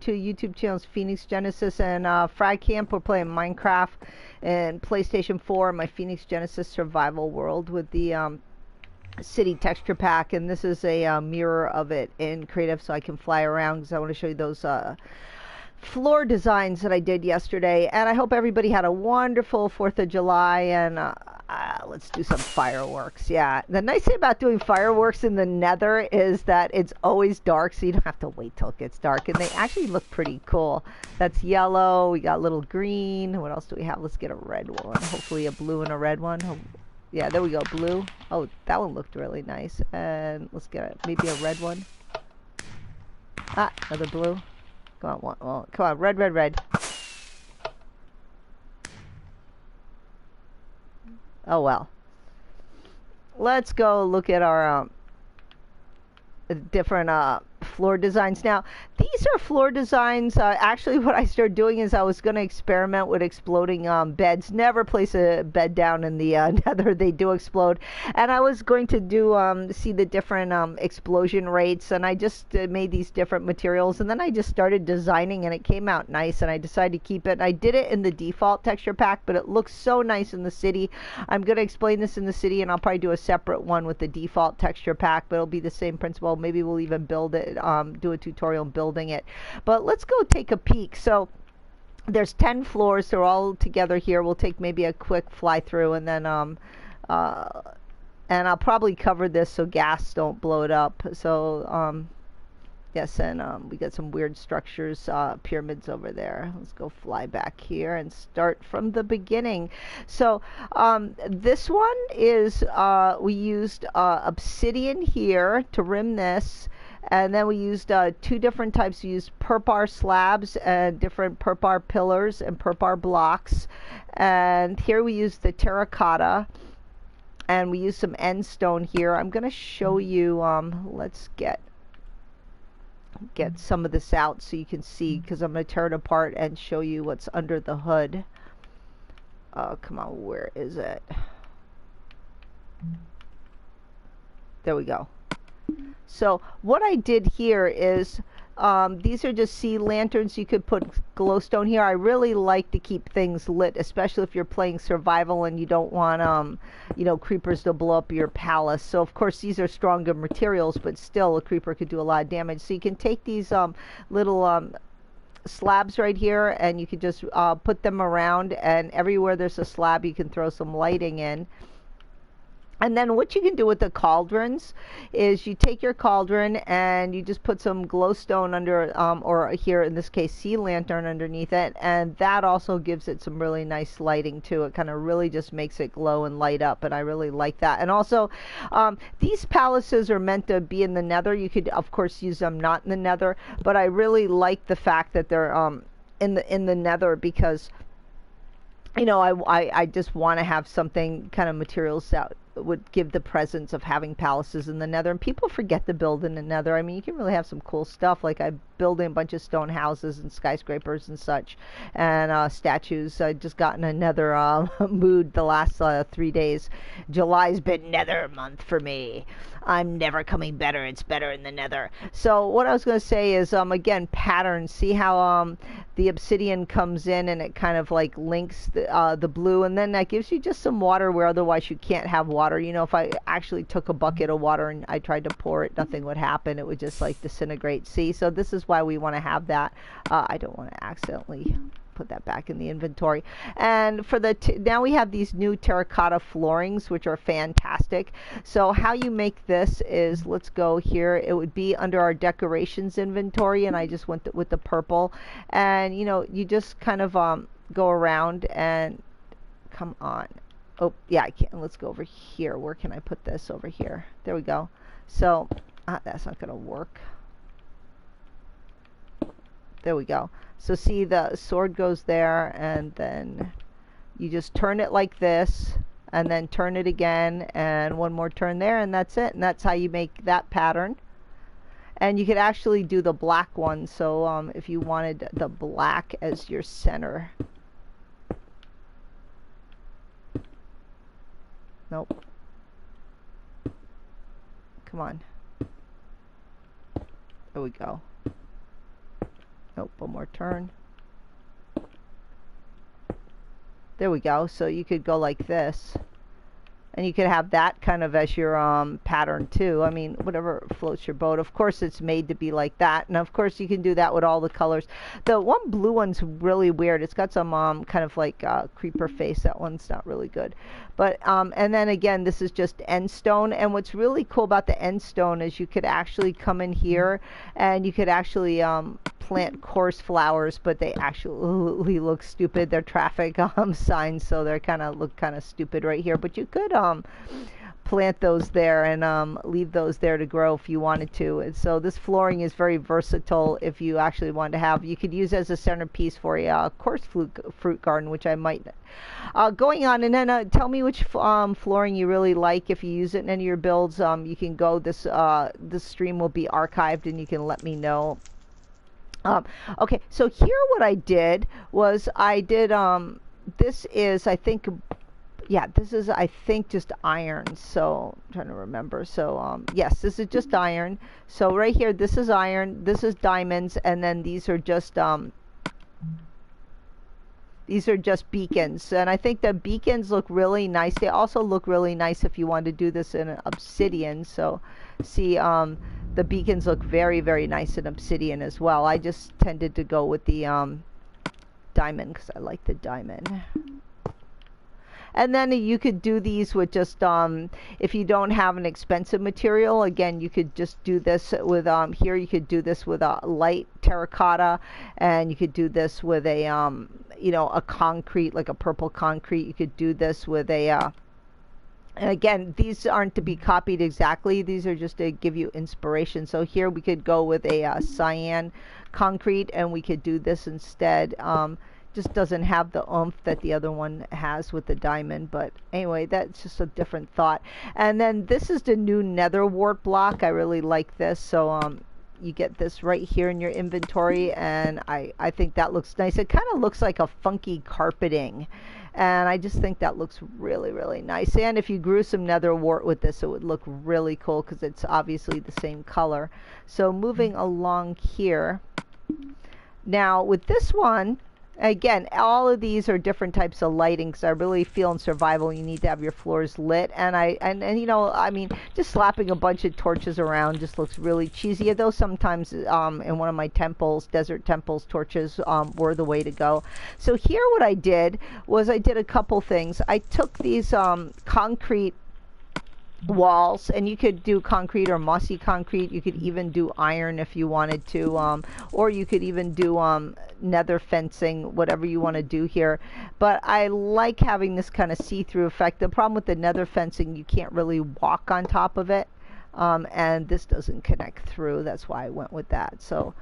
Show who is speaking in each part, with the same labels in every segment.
Speaker 1: two YouTube channels, phoenixgenesis and Frag Camp. We're playing Minecraft and PlayStation 4, my phoenixgenesis survival world with the city texture pack, and this is a mirror of it in creative, so I can fly around because I want to show you those floor designs that I did yesterday. And I hope everybody had a wonderful 4th of July, and let's do some fireworks. Yeah, the nice thing about doing fireworks in the Nether is that it's always dark, so you don't have to wait till it gets dark, and they actually look pretty cool. That's yellow, we got a little green. What else do we have? Let's get a red one, hopefully a blue and a red one. Yeah, there we go, blue. Oh, that one looked really nice. And let's get maybe a red one. Ah, another blue. Come on, well, come on, red, red, red. Oh well. Let's go look at our different floor designs. Now, these are floor designs. Actually, what I started doing is I was going to experiment with exploding beds. Never place a bed down in the Nether. They do explode. And I was going to do see the different explosion rates, and I just made these different materials, and then I just started designing, and it came out nice, and I decided to keep it. And I did it in the default texture pack, but it looks so nice in the city. I'm going to explain this in the city, and I'll probably do a separate one with the default texture pack, but it'll be the same principle. Maybe we'll even build it, do a tutorial on building it. But let's go take a peek. So there's 10 floors. They're all together here. We'll take maybe a quick fly through, and then and I'll probably cover this so gas don't blow it up. So yes, and we got some weird structures, pyramids over there. Let's go fly back here and start from the beginning. So this one is, we used obsidian here to rim this, and then we used two different types. We used perpar slabs and different perpar pillars and perpar blocks. And here we used the terracotta, and we used some end stone here. I'm going to show you, let's get some of this out so you can see, because I'm going to tear it apart and show you what's under the hood. Oh, come on, where is it? There we go. So what I did here is, these are just sea lanterns. You could put glowstone here. I really like to keep things lit, especially if you're playing survival and you don't want, you know, creepers to blow up your palace. So of course these are stronger materials, but still a creeper could do a lot of damage. So you can take these little slabs right here, and you can just put them around, and everywhere there's a slab you can throw some lighting in. And then what you can do with the cauldrons is you take your cauldron and you just put some glowstone under, or here in this case sea lantern underneath it, and that also gives it some really nice lighting too. It kind of really just makes it glow and light up, and I really like that. And also these palaces are meant to be in the Nether. You could of course use them not in the Nether, but I really like the fact that they're in the Nether, because you know, I just want to have something kind of materials that would give the presence of having palaces in the Nether. And people forget to build in the Nether. I mean, you can really have some cool stuff. Like I building a bunch of stone houses and skyscrapers and such, and statues. I just got in a Nether mood the last 3 days. July's been Nether month for me. I'm never coming better. It's better in the Nether. So what I was going to say is, again, patterns. See how the obsidian comes in and it kind of like links the blue, and then that gives you just some water where otherwise you can't have water. You know, if I actually took a bucket of water and I tried to pour it, nothing would happen. It would just like disintegrate. See, so this is why we want to have that. I don't want to accidentally put that back in the inventory. And for the now we have these new terracotta floorings, which are fantastic. So how you make this is, let's go here. It would be under our decorations inventory, and I just went with the purple. And you know, you just kind of go around and come on. Oh yeah, I can't. Let's go over here. Where can I put this? Over here. There we go. So that's not gonna work. There we go. So see, the sword goes there, and then you just turn it like this, and then turn it again, and one more turn there, and that's it. And that's how you make that pattern. And you could actually do the black one. So if you wanted the black as your center. Nope. Come on. There we go. Oh, one more turn. There we go. So you could go like this. And you could have that kind of as your pattern too. I mean, whatever floats your boat. Of course, it's made to be like that. And of course, you can do that with all the colors. The one blue one's really weird. It's got some kind of like creeper face. That one's not really good. But and then again, this is just end stone. And what's really cool about the end stone is you could actually come in here and you could actually plant coarse flowers, but they actually look stupid. They're traffic signs, so they're look kind of stupid right here. But you could plant those there and leave those there to grow if you wanted to. And so this flooring is very versatile if you actually want to have. You could use as a centerpiece for a coarse fruit garden, which I might. Going on, and then tell me which flooring you really like. If you use it in any of your builds, you can go. This stream will be archived, and you can let me know. Okay, so here what I did was I did, this is, I think, yeah, this is, I think, just iron. So I'm trying to remember. So yes, this is just iron. So right here, this is iron, this is diamonds, and then these are just beacons. And I think the beacons look really nice. They also look really nice if you want to do this in an obsidian. So see, the beacons look very, very nice in obsidian as well. I just tended to go with the diamond because I like the diamond. And then you could do these with just, if you don't have an expensive material, again, you could just do this with, here you could do this with a light terracotta, and you could do this with a, you know, a concrete, like a purple concrete. You could do this with a, and again, these aren't to be copied exactly. These are just to give you inspiration. So here we could go with a cyan concrete, and we could do this instead. Just doesn't have the oomph that the other one has with the diamond. But anyway, that's just a different thought. And then this is the new Netherwart block. I really like this. So you get this right here in your inventory, and I think that looks nice. It kind of looks like a funky carpeting. And I just think that looks really, really nice. And if you grew some netherwort with this, it would look really cool because it's obviously the same color. So moving along here. Now with this one, again, all of these are different types of lighting because I really feel in survival you need to have your floors lit. And you know, I mean, just slapping a bunch of torches around just looks really cheesy. Though sometimes in one of my temples, desert temples, torches were the way to go. So here what I did was I did a couple things. I took these concrete walls, and you could do concrete or mossy concrete. You could even do iron if you wanted to, or you could even do nether fencing, whatever you want to do here. But I like having this kind of see-through effect. The problem with the nether fencing, you can't really walk on top of it, and this doesn't connect through. That's why I went with that. So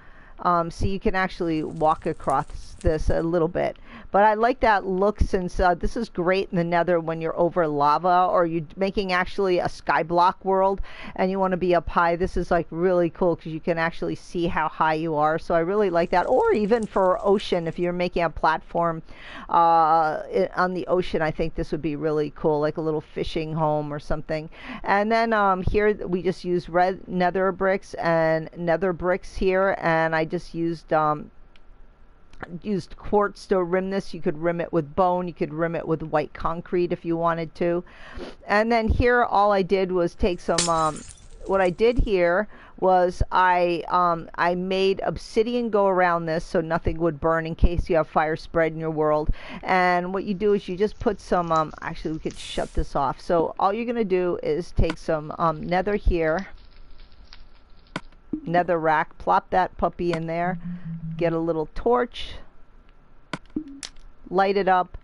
Speaker 1: you can actually walk across this a little bit. But I like that look since this is great in the nether when you're over lava or you're making actually a skyblock world and you want to be up high. This is like really cool because you can actually see how high you are. So I really like that. Or even for ocean, if you're making a platform on the ocean, I think this would be really cool, like a little fishing home or something. And then here we just use red nether bricks and nether bricks here, and I just used quartz to rim this. You could rim it with bone, you could rim it with white concrete if you wanted to. And then here all I did was take some what I did here was I made obsidian go around this so nothing would burn in case you have fire spread in your world. And what you do is you just put some actually we could shut this off. So all you're gonna do is take some nether here, nether rack, plop that puppy in there, get a little torch, light it up,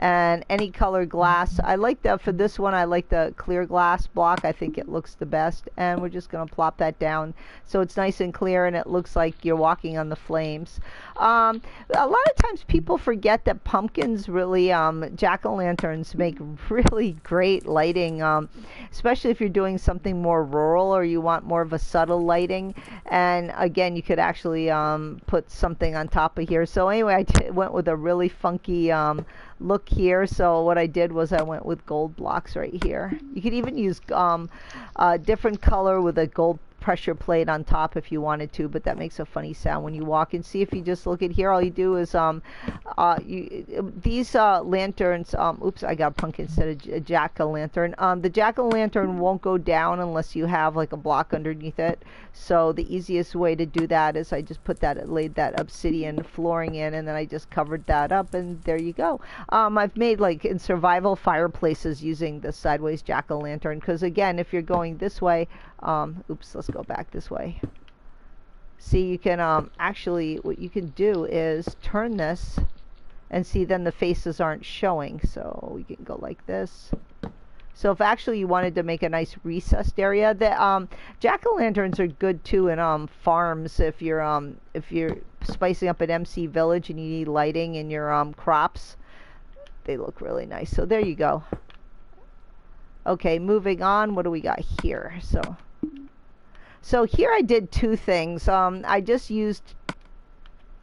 Speaker 1: and any color glass. I like that for this one. I like the clear glass block. I think it looks the best, and we're just going to plop that down so it's nice and clear and it looks like you're walking on the flames. A lot of times people forget that pumpkins really, jack-o'-lanterns make really great lighting, especially if you're doing something more rural or you want more of a subtle lighting. And again, you could actually put something on top of here. So anyway, I went with a really funky look here. So what I did was I went with gold blocks right here. You could even use a different color with a gold pressure plate on top if you wanted to, but that makes a funny sound when you walk. And see, if you just look at here, all you do is these lanterns, oops, I got a pumpkin instead of a jack-o'-lantern. The jack-o'-lantern won't go down unless you have like a block underneath it. So the easiest way to do that is I just laid that obsidian flooring in, and then I just covered that up, and there you go. I've made, like, in survival fireplaces using the sideways jack-o'-lantern, because again, if you're going this way, oops, let's go back this way. See, you can actually, what you can do is turn this, and see, then the faces aren't showing. So we can go like this. So if actually you wanted to make a nice recessed area, the jack-o'-lanterns are good too in farms. If you're spicing up an MC village and you need lighting in your crops, they look really nice. So there you go. Okay, moving on. What do we got here? So here I did two things. I just used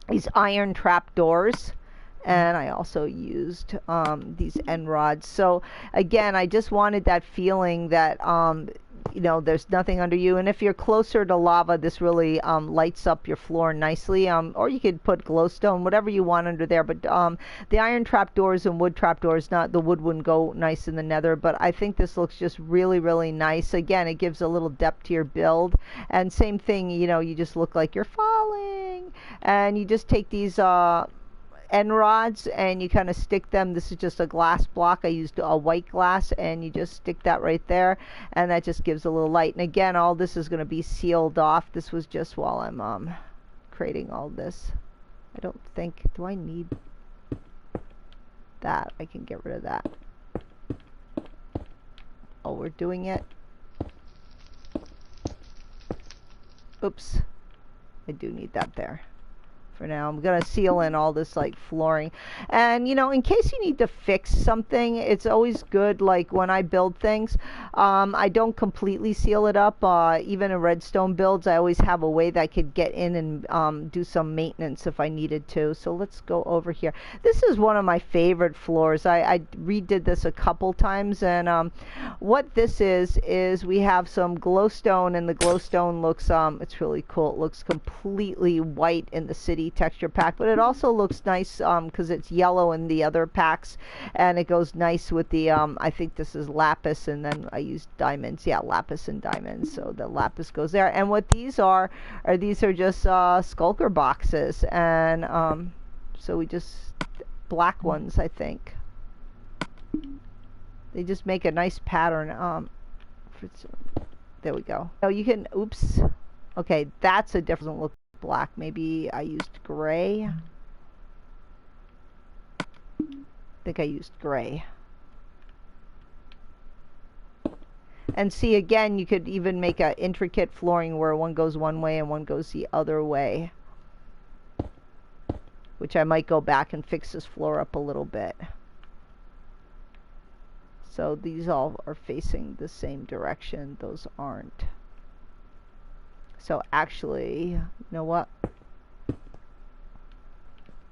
Speaker 1: these iron trap doors, and I also used these end rods. So again, I just wanted that feeling that you know, there's nothing under you, and if you're closer to lava, this really lights up your floor nicely. Or you could put glowstone, whatever you want under there. But the iron trapdoors and wood trapdoors, not the wood wouldn't go nice in the nether, but I think this looks just really, really nice. Again, it gives a little depth to your build. And same thing, you know, you just look like you're falling, and you just take these end rods and you kind of stick them. This is just a glass block. I used a white glass, and you just stick that right there, and that just gives a little light. And again, all this is going to be sealed off. This was just while I'm creating all this. I don't think, do I need that? I can get rid of that. Oh, we're doing it. Oops, I do need that there. For now, I'm gonna seal in all this like flooring, and you know, in case you need to fix something, it's always good, like when I build things, I don't completely seal it up. Even in redstone builds, I always have a way that I could get in and do some maintenance if I needed to. So let's go over here. This is one of my favorite floors. I redid this a couple times, and what this is we have some glowstone, and the glowstone looks it's really cool. It looks completely white in the city texture pack, but it also looks nice because it's yellow in the other packs, and it goes nice with the I think this is lapis, and then I used diamonds. Yeah, lapis and diamonds, so the lapis goes there. And what these are these are just skulker boxes, and so we just black ones, I think. They just make a nice pattern. There we go. Oh, you can, oops, okay, that's a different look. Black, maybe I used gray. I think I used gray. And see, again, you could even make an intricate flooring where one goes one way and one goes the other way, which I might go back and fix this floor up a little bit. So these all are facing the same direction. Those aren't. So actually, you know what?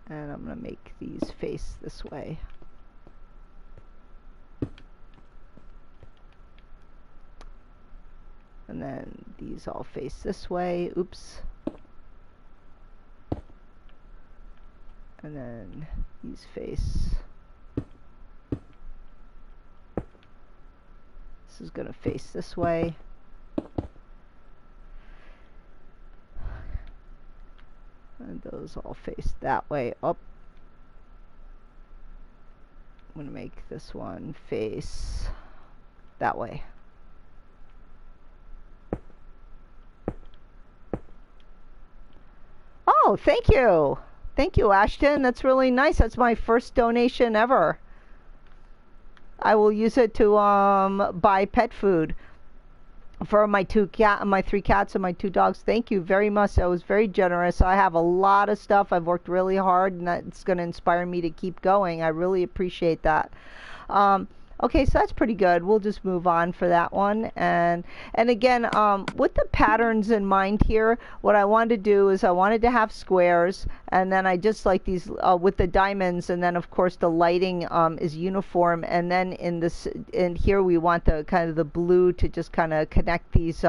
Speaker 1: And I'm going to make these face this way. And then these all face this way. Oops. And then these face. This is going to face this way. And those all face that way up. I'm going to make this one face that way. Oh, thank you. Thank you, Ashton. That's really nice. That's my first donation ever. I will use it to buy pet food for my my 3 cats and my 2 dogs. Thank you very much. That was very generous. I have a lot of stuff. I've worked really hard, and that's going to inspire me to keep going. I really appreciate that. Okay, so that's pretty good. We'll just move on for that one. And again, with the patterns in mind here, what I wanted to do is I wanted to have squares, and then I just like these with the diamonds, and then of course the lighting is uniform, and then in here we want the kind of the blue to just kind of connect these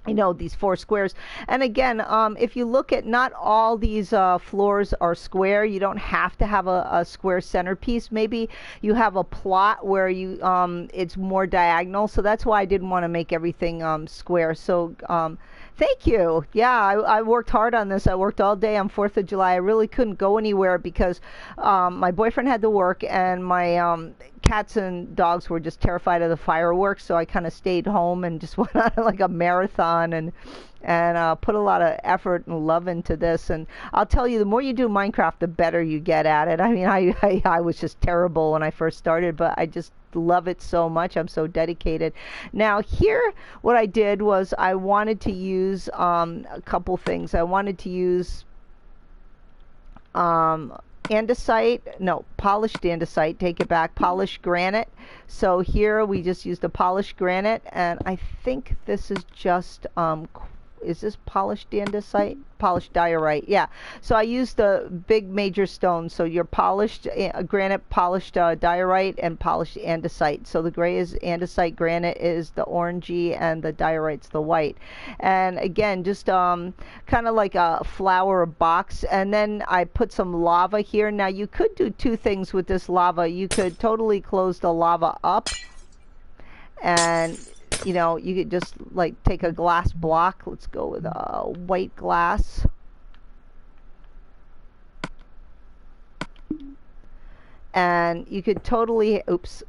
Speaker 1: you know, these 4 squares. And again, if you look at, not all these floors are square. You don't have to have a square centerpiece. Maybe you have a plot where you it's more diagonal, so that's why I didn't want to make everything square. So thank you. Yeah, I worked hard on this. I worked all day on 4th of July. I really couldn't go anywhere because my boyfriend had to work, and my cats and dogs were just terrified of the fireworks, so I kind of stayed home and just went on like a marathon and put a lot of effort and love into this. And I'll tell you, the more you do Minecraft, the better you get at it. I mean, I was just terrible when I first started, but I just love it so much. I'm so dedicated. Now here, what I did was I wanted to use a couple things. I wanted to use andesite, no, polished andesite, take it back, polished granite. So here we just used a polished granite, and I think this is just is this polished andesite? Polished diorite, yeah. So I used the big major stones. So your polished granite, polished diorite, and polished andesite. So the gray is andesite, granite is the orangey, and the diorite's the white. And again, just kind of like a flower box. And then I put some lava here. Now you could do 2 things with this lava. You could totally close the lava up, and you know, you could just like take a glass block. Let's go with white glass. And you could totally, oops,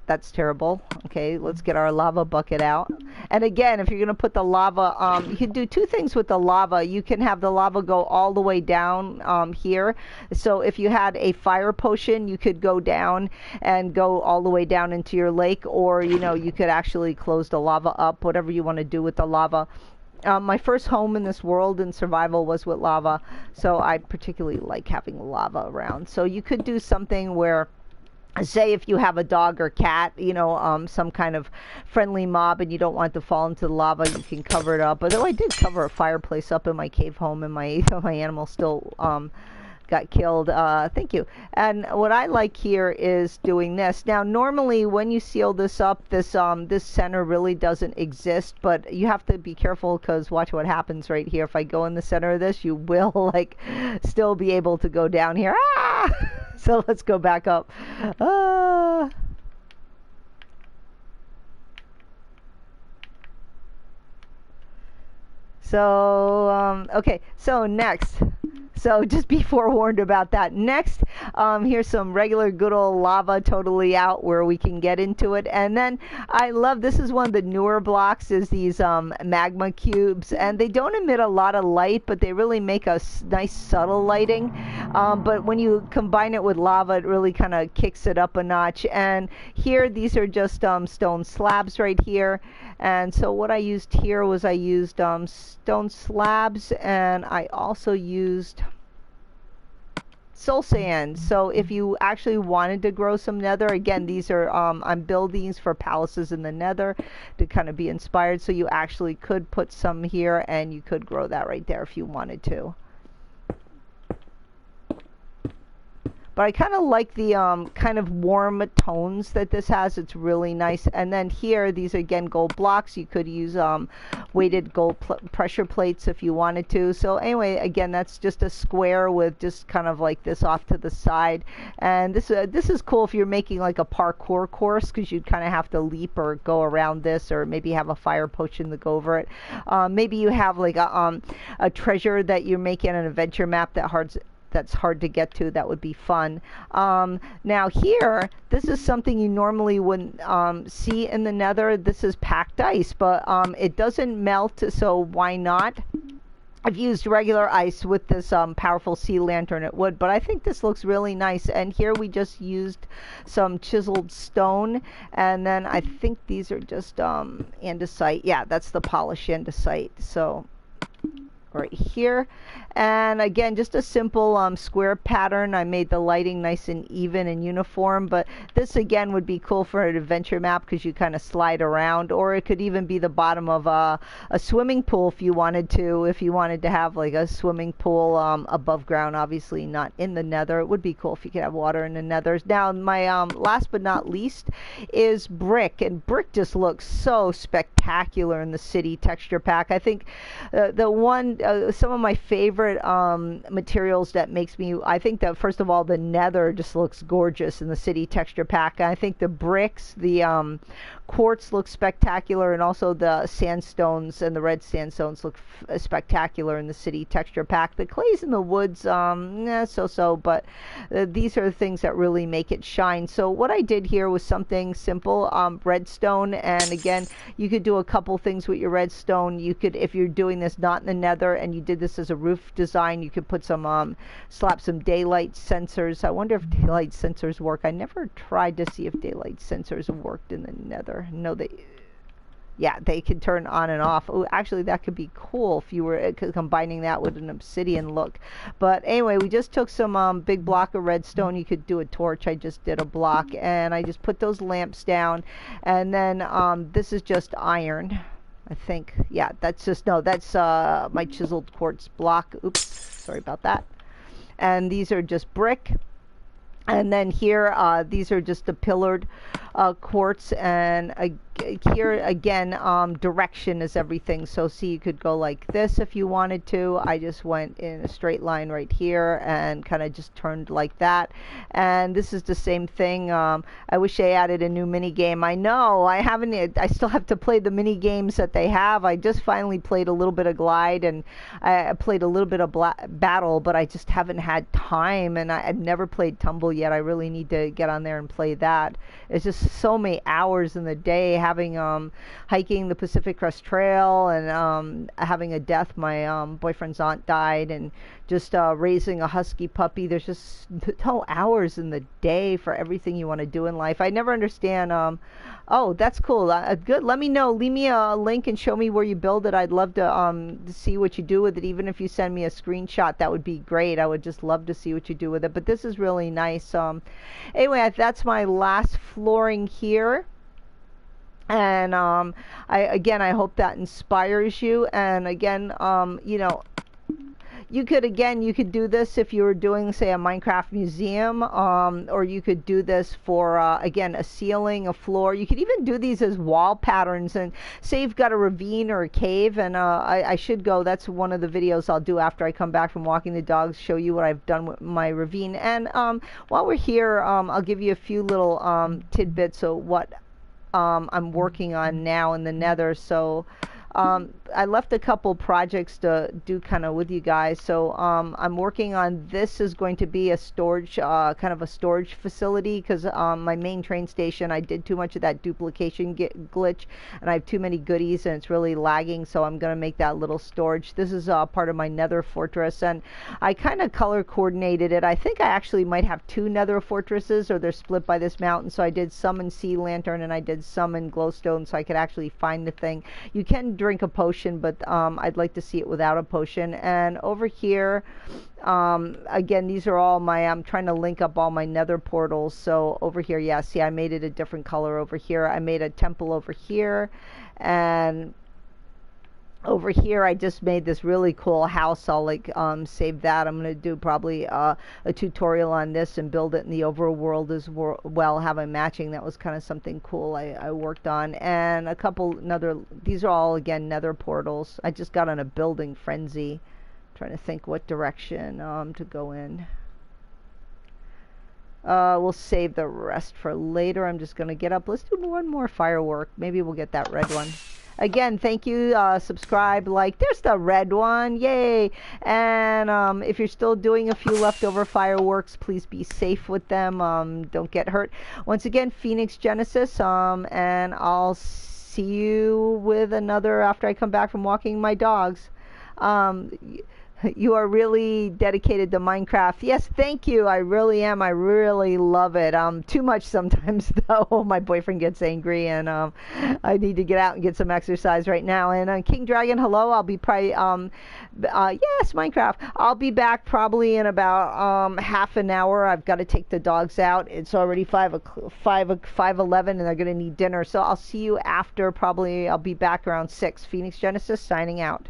Speaker 1: that's terrible. Okay, let's get our lava bucket out. And again, if you're going to put the lava, you can do 2 things with the lava. You can have the lava go all the way down here. So if you had a fire potion, you could go down and go all the way down into your lake, or, you know, you could actually close the lava up, whatever you want to do with the lava. My first home in this world in survival was with lava, so I particularly like having lava around. So you could do something where, say if you have a dog or cat, you know, some kind of friendly mob, and you don't want to fall into the lava, you can cover it up. Although I did cover a fireplace up in my cave home, and my animal still got killed. Thank you. And what I like here is doing this. Now, normally when you seal this up, this this center really doesn't exist, but you have to be careful, because watch what happens right here. If I go in the center of this, you will like still be able to go down here. Ah! So let's go back up. So, okay, so next. So just be forewarned about that. Next, here's some regular good old lava totally out where we can get into it. And then I love, this is one of the newer blocks, is these magma cubes. And they don't emit a lot of light, but they really make a nice subtle lighting. But when you combine it with lava, it really kind of kicks it up a notch. And here, these are just stone slabs right here. And so what I used here was I used stone slabs, and I also used soul sand. So if you actually wanted to grow some nether, again, these are I'm building these for palaces in the nether to kind of be inspired. So you actually could put some here, and you could grow that right there if you wanted to. But I kind of like the kind of warm tones that this has. It's really nice. And then here, these are again gold blocks. You could use weighted gold pressure plates if you wanted to. So anyway, again, that's just a square with just kind of like this off to the side. And this is cool if you're making like a parkour course, because you'd kind of have to leap or go around this, or maybe have a fire potion to go over it. Maybe you have like a treasure that you're making, an adventure map that's hard to get to. That would be fun. Now here, this is something you normally wouldn't see in the nether. This is packed ice, but it doesn't melt, so why not? I've used regular ice with this powerful sea lantern. It would, but I think this looks really nice. And here we just used some chiseled stone, and then I think these are just andesite. Yeah, that's the polished andesite. So right here. And again, just a simple square pattern. I made the lighting nice and even and uniform, but this again would be cool for an adventure map because you kind of slide around, or it could even be the bottom of a swimming pool if you wanted to have like a swimming pool above ground, obviously not in the nether. It would be cool if you could have water in the nether. Now my last but not least is brick, and brick just looks so spectacular in the city texture pack. I think some of my favorite materials that makes me, I think that first of all the nether just looks gorgeous in the city texture pack. I think the bricks, the quartz looks spectacular, and also the sandstones and the red sandstones look spectacular in the city texture pack. The clays in the woods, so-so, but these are the things that really make it shine. So what I did here was something simple, redstone, and again, you could do a couple things with your redstone. You could, if you're doing this not in the nether and you did this as a roof design, you could put some, slap some daylight sensors. I wonder if daylight sensors work. I never tried to see if daylight sensors worked in the nether. No, they can turn on and off. Oh, actually, that could be cool if you were combining that with an obsidian look. But anyway, we just took some big block of redstone. You could do a torch. I just did a block, and I just put those lamps down. And then this is just iron, I think. Yeah, that's my chiseled quartz block. Oops, sorry about that. And these are just brick. And then here, these are just the pillared quartz, and here again, direction is everything. So see, you could go like this if you wanted to. I just went in a straight line right here and kind of just turned like that. And this is the same thing. I wish they added a new mini game. I know I haven't. I still have to play the mini games that they have. I just finally played a little bit of Glide, and I played a little bit of Battle, but I just haven't had time, and I've never played Tumble yet. I really need to get on there and play that. It's just so many hours in the day, having hiking the Pacific Crest Trail, and having a death. My boyfriend's aunt died, and just raising a husky puppy. There's just no hours in the day for everything you want to do in life. I never understand. Oh, that's cool. Good. Let me know. Leave me a link and show me where you build it. I'd love to see what you do with it. Even if you send me a screenshot, that would be great. I would just love to see what you do with it. But this is really nice. Anyway, that's my last flooring here. And I hope that inspires you. And again, you could do this if you were doing, say, a Minecraft museum, or you could do this for, again, a ceiling, a floor. You could even do these as wall patterns, and say you've got a ravine or a cave, and I should go, that's one of the videos I'll do after I come back from walking the dogs, show you what I've done with my ravine. And while we're here, I'll give you a few little tidbits of what I'm working on now in the nether. So I left a couple projects to do kind of with you guys. So I'm working on, this is going to be a storage, kind of a storage facility, because my main train station, I did too much of that duplication glitch, and I have too many goodies, and it's really lagging, so I'm going to make that little storage. This is part of my nether fortress, and I kind of color coordinated it. I think I actually might have two nether fortresses, or they're split by this mountain, so I did some in sea lantern, and I did some in glowstone, so I could actually find the thing. You can drink a potion, but I'd like to see it without a potion. And over here, again, these are all my, I'm trying to link up all my nether portals. So over here, yeah, see, I made it a different color over here. I made a temple over here, and over here I just made this really cool house. I'll save that. I'm going to do probably a tutorial on this and build it in the overworld as well, have a matching. That was kind of something cool I worked on. And a couple these are all again nether portals. I just got on a building frenzy, trying to think what direction to go in. We'll save the rest for later. I'm just going to get up. Let's do one more firework. Maybe we'll get that red one. Again, thank you. Subscribe, like. There's the red one. Yay. And if you're still doing a few leftover fireworks, please be safe with them. Don't get hurt. Once again, phoenixgenesis. And I'll see you with another after I come back from walking my dogs. You are really dedicated to Minecraft. Yes, thank you. I really am. I really love it. Too much sometimes though. My boyfriend gets angry, and I need to get out and get some exercise right now. And King Dragon, hello. I'll be probably yes, Minecraft. I'll be back probably in about half an hour. I've got to take the dogs out. It's already 5:11, and they're gonna need dinner. So I'll see you after. Probably I'll be back around 6. phoenixgenesis signing out.